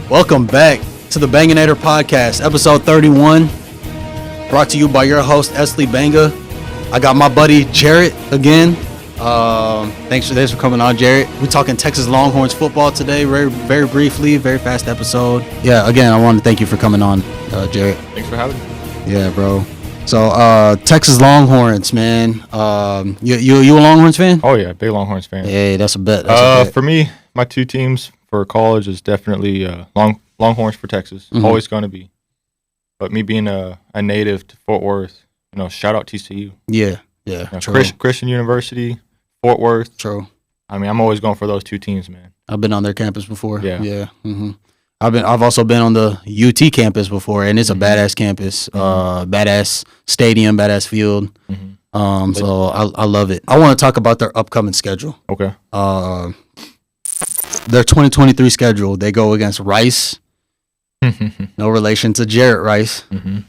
Welcome back to the Banganator podcast, episode 31, brought to you by your host, Esley Banga. I got my buddy, Jarrett, again. Thanks for coming on, Jarrett. We're talking Texas Longhorns football today, very briefly, very fast episode. Yeah, again, I want to thank you for coming on, Jarrett. Thanks for having me. Yeah, bro. So, Texas Longhorns, man. You a Longhorns fan? Oh, yeah, big Longhorns fan. Hey, that's a bet. For me, my two teams for college is definitely Longhorns for Texas. Mm-hmm. Always going to be. But me being a native to Fort Worth, shout out TCU. Yeah, true. Christian University, Fort Worth. True. I mean, I'm always going for those two teams, man. I've been on their campus before. Yeah. Mm-hmm. I've also been on the UT campus before, and it's a badass campus, badass stadium, badass field. Mm-hmm. So I love it. I want to talk about their upcoming schedule. Okay. Their 2023 schedule, they go against Rice. No relation to Jarrett Rice. Mm-hmm.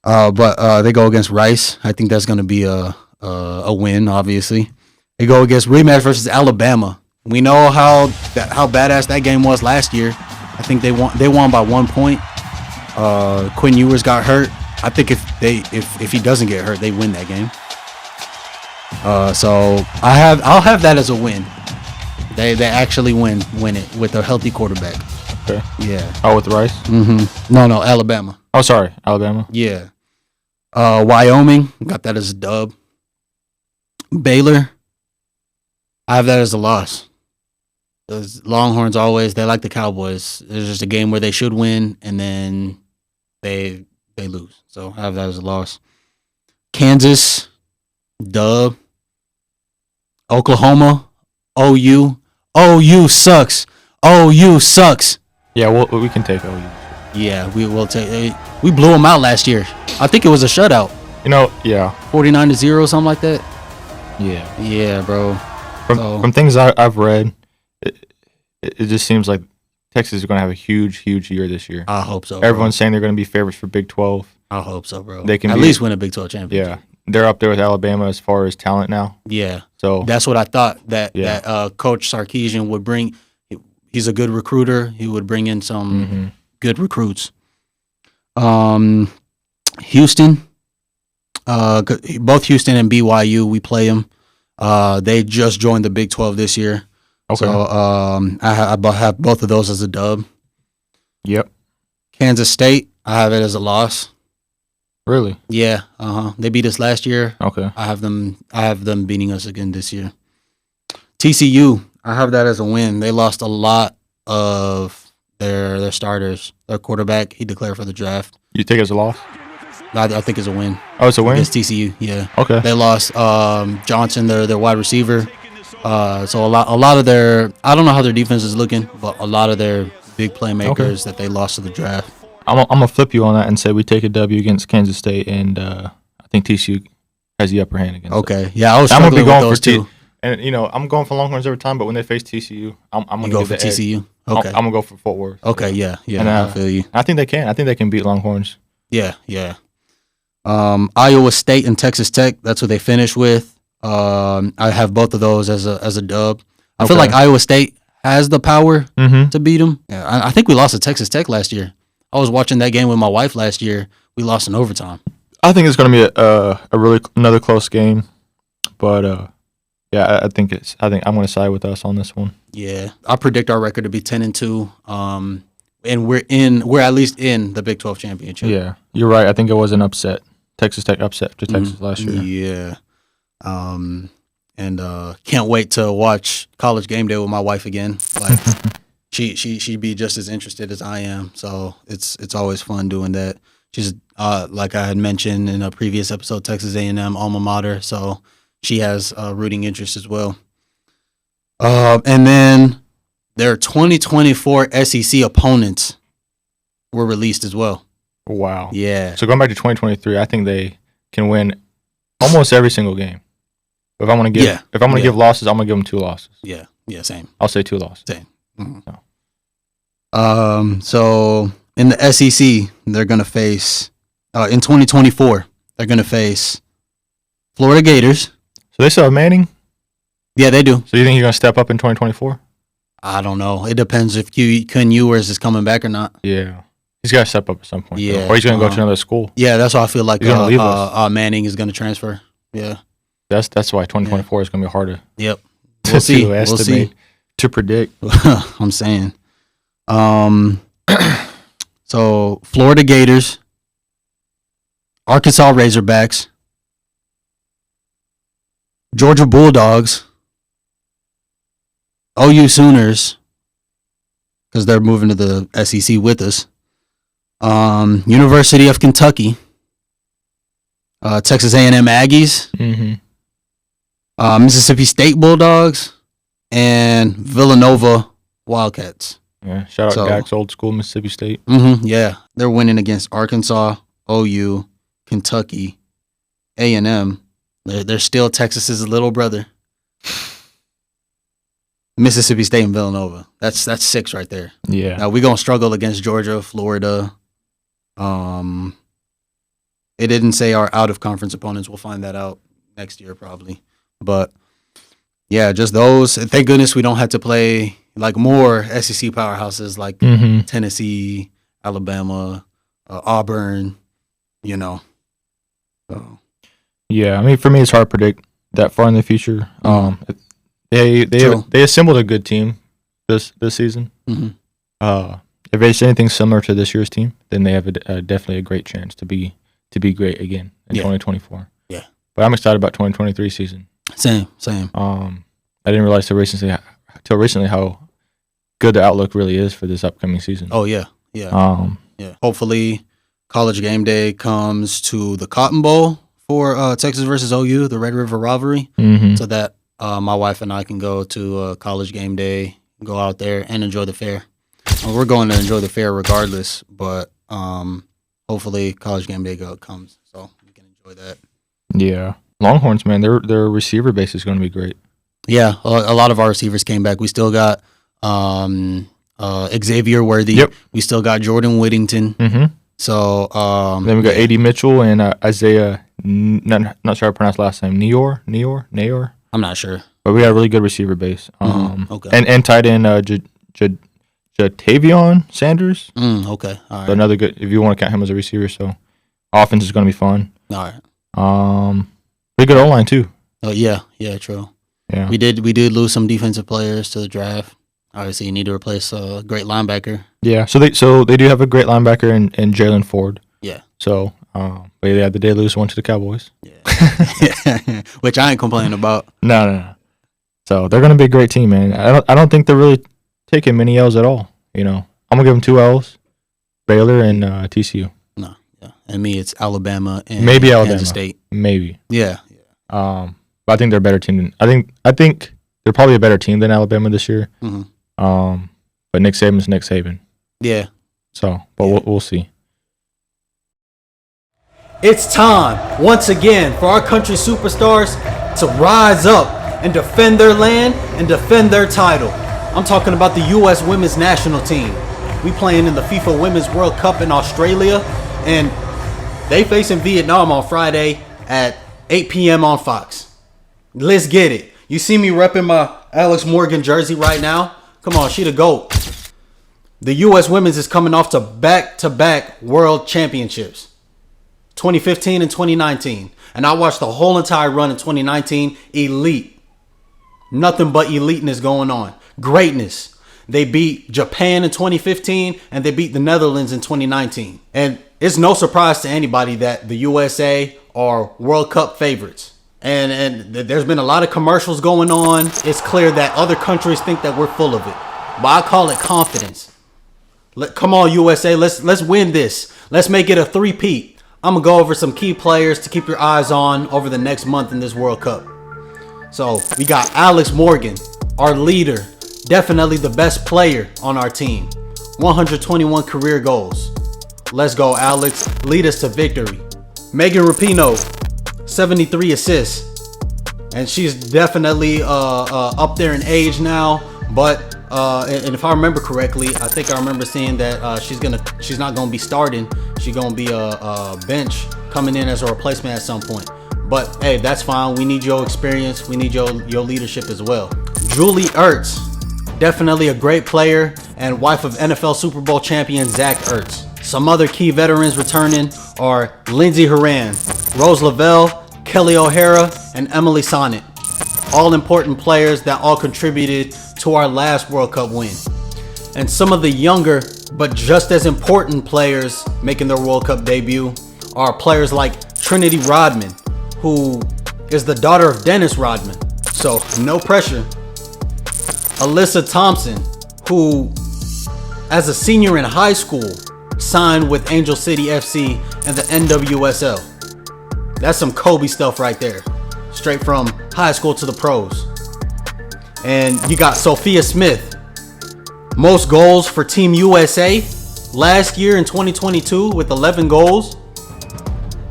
But they go against Rice. I think that's going to be a win, obviously. They go against rematch versus Alabama. We know how badass that game was last year. I think they won by 1 point. Quinn Ewers got hurt. I think if he doesn't get hurt, they win that game. So I'll have that as a win. They actually win it with a healthy quarterback. Okay. Yeah. Oh, with Rice? Mm-hmm. No, Alabama. Oh, sorry, Alabama. Yeah. Wyoming, got that as a dub. Baylor, I have that as a loss. Those Longhorns they like the Cowboys. It's just a game where they should win, and then they lose. So I have that as a loss. Kansas, dub. Oklahoma, OU sucks. OU sucks. Yeah, we can take OU. Yeah, we will take. We blew them out last year. I think it was a shutout. Yeah. 49-0, something like that. Yeah. Yeah, bro. From things I've read, it just seems like Texas is going to have a huge year this year. I hope so. Everyone's saying they're going to be favorites for Big 12. I hope so, bro. They can at least win a Big 12 championship. Yeah, they're up there with Alabama as far as talent now. Yeah. So that's what I thought that Coach Sarkisian would bring. He's a good recruiter. He would bring in some good recruits. Houston, both Houston and BYU, we play them. They just joined the Big 12 this year. Okay. So I have both of those as a dub. Yep. Kansas State, I have it as a loss. Really? Yeah. They beat us last year. Okay. I have them beating us again this year. TCU, I have that as a win. They lost a lot of their starters. Their quarterback, he declared for the draft. You take it as a loss? I think it's a win. Oh, it's a win? Against TCU, yeah. Okay. They lost Johnson, their wide receiver. So a lot of their, I don't know how their defense is looking, but a lot of their big playmakers that they lost to the draft. I'm gonna flip you on that and say we take a W against Kansas State, and I think TCU has the upper hand against. Okay, them. Yeah, I was struggling with those two. And I'm going for Longhorns every time, but when they face TCU, I'm gonna go for TCU. Okay, I'm gonna go for Fort Worth. Okay, yeah, and, I feel you. I think they can. I think they can beat Longhorns. Yeah. Iowa State and Texas Tech. That's what they finished with. I have both of those as a dub. I feel like Iowa State has the power to beat them. Yeah, I think we lost to Texas Tech last year. I was watching that game with my wife last year. We lost in overtime. I think it's going to be another close game, but I think I'm going to side with us on this one. Yeah, I predict our record to be 10-2, and we're at least in the Big 12 championship. Yeah, you're right. I think it was an upset. Texas Tech upset to Texas last year. Yeah, and can't wait to watch College Game Day with my wife again. Like. She'd be just as interested as I am, so it's always fun doing that. She's like I had mentioned in a previous episode, Texas A&M alma mater, so she has rooting interest as well. And then their 2024 SEC opponents were released as well. Wow. Yeah. So going back to 2023, I think they can win almost every single game. If I'm gonna give losses, I'm gonna give them 2 losses. Yeah. Same. I'll say 2 losses. Same. Mm-hmm. So in the SEC, they're going to face, in 2024, they're going to face Florida Gators. So they still have Manning? Yeah, they do. So you think he's going to step up in 2024? I don't know. It depends if Kun Ewers is coming back or not. Yeah. He's got to step up at some point. Yeah. Or he's going to go to another school. Yeah, that's why I feel like leave us. Manning is going to transfer. Yeah. That's why 2024 is going to be harder. Yep. We'll see. To estimate, we'll see. To predict. I'm saying. So Florida Gators, Arkansas Razorbacks, Georgia Bulldogs, OU Sooners, because they're moving to the SEC with us. University of Kentucky, Texas A&M Aggies, Mississippi State Bulldogs, and Villanova Wildcats. Yeah, shout out Dax, old school Mississippi State. Yeah, they're winning against Arkansas, OU, Kentucky, A&M. They're still Texas's little brother. Mississippi State and Villanova. That's 6 right there. Yeah. Now we're gonna struggle against Georgia, Florida. It didn't say our out of conference opponents. We'll find that out next year probably. But yeah, just those. Thank goodness we don't have to play like more SEC powerhouses like Tennessee, Alabama, Auburn. You know. So. Yeah, I mean for me it's hard to predict that far in the future. They assembled a good team this season. If it's anything similar to this year's team, then they have definitely a great chance to be great again in 2024. Yeah, but I'm excited about 2023 season. Same. I didn't realize till recently how good the outlook really is for this upcoming season. Oh yeah. Hopefully, College Game Day comes to the Cotton Bowl for Texas versus OU, the Red River rivalry, so that my wife and I can go to College Game Day, go out there and enjoy the fair. We're going to enjoy the fair regardless, but hopefully College Game Day comes so we can enjoy that. Yeah, Longhorns, man, their receiver base is going to be great. Yeah, a lot of our receivers came back. We still got Xavier Worthy. Yep. We still got Jordan Whittington. So then we got A.D. Mitchell and Isaiah. Not sure how to pronounce last name. Nayor. I'm not sure, but we got a really good receiver base. Okay. And tight end Jatavion Sanders. Okay. All right. So another good, if you want to count him as a receiver. So offense is going to be fun. All right. Pretty good O-line too. Oh yeah, true. Yeah. We did lose some defensive players to the draft. Obviously, you need to replace a great linebacker. Yeah. So they do have a great linebacker in Jalen Ford. Yeah. So but yeah, the day lose one to the Cowboys. Yeah. Which I ain't complaining about. No. So they're going to be a great team, man. I don't think they're really taking many L's at all. You know, I'm gonna give them 2 L's, Baylor and TCU. No, yeah, and me it's Alabama and maybe Alabama, Kansas State. Maybe. Yeah. But I think they're a better team than I think they're probably a better team than Alabama this year. But Nick Saban's Nick Saban. Yeah. So, but we'll see. It's time once again for our country superstars to rise up and defend their land and defend their title. I'm talking about the U.S. Women's National Team. We playing in the FIFA Women's World Cup in Australia, and they facing Vietnam on Friday at 8 p.m. on Fox. Let's get it. You see me repping my Alex Morgan jersey right now? Come on, she the GOAT. The U.S. Women's is coming off to back-to-back World Championships, 2015 and 2019. And I watched the whole entire run in 2019. Elite. Nothing but eliteness going on. Greatness. They beat Japan in 2015 and they beat the Netherlands in 2019. And it's no surprise to anybody that the USA are World Cup favorites. And there's been a lot of commercials going on. It's clear that other countries think that we're full of it. But I call it confidence. Come on, USA. Let's win this. Let's make it a three-peat. I'm going to go over some key players to keep your eyes on over the next month in this World Cup. So we got Alex Morgan, our leader. Definitely the best player on our team. 121 career goals. Let's go, Alex. Lead us to victory. Megan Rapinoe, 73 assists. And she's definitely up there in age now. But and if I remember correctly, I think I remember seeing that she's not gonna be starting. She's gonna be a bench coming in as a replacement at some point. But hey, that's fine. We need your experience. We need your leadership as well. Julie Ertz, definitely a great player and wife of NFL Super Bowl champion Zach Ertz. Some other key veterans returning are Lindsey Horan, Rose Lavelle, Kelly O'Hara, and Emily Sonnet. All important players that all contributed to our last World Cup win. And some of the younger but just as important players making their World Cup debut are players like Trinity Rodman, who is the daughter of Dennis Rodman, so no pressure. Alyssa Thompson, who as a senior in high school signed with Angel City FC and the NWSL. That's some Kobe stuff right there, straight from high school to the pros. And you got Sophia Smith, most goals for Team USA last year in 2022 with 11 goals.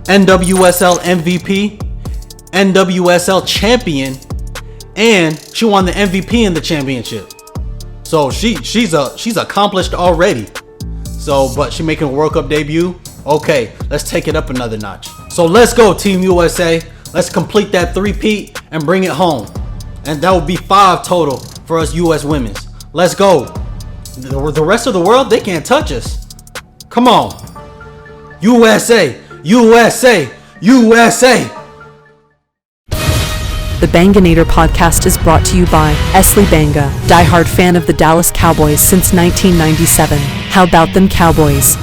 NWSL MVP, NWSL champion, and she won the MVP in the championship. So she's accomplished already. So, but she making a World Cup debut. Okay, let's take it up another notch. So let's go, Team USA. Let's complete that three-peat and bring it home. And that would be 5 total for us US women's. Let's go. The rest of the world, they can't touch us. Come on. USA, USA, USA. The Banganator podcast is brought to you by Esley Banga, diehard fan of the Dallas Cowboys since 1997. How about them Cowboys?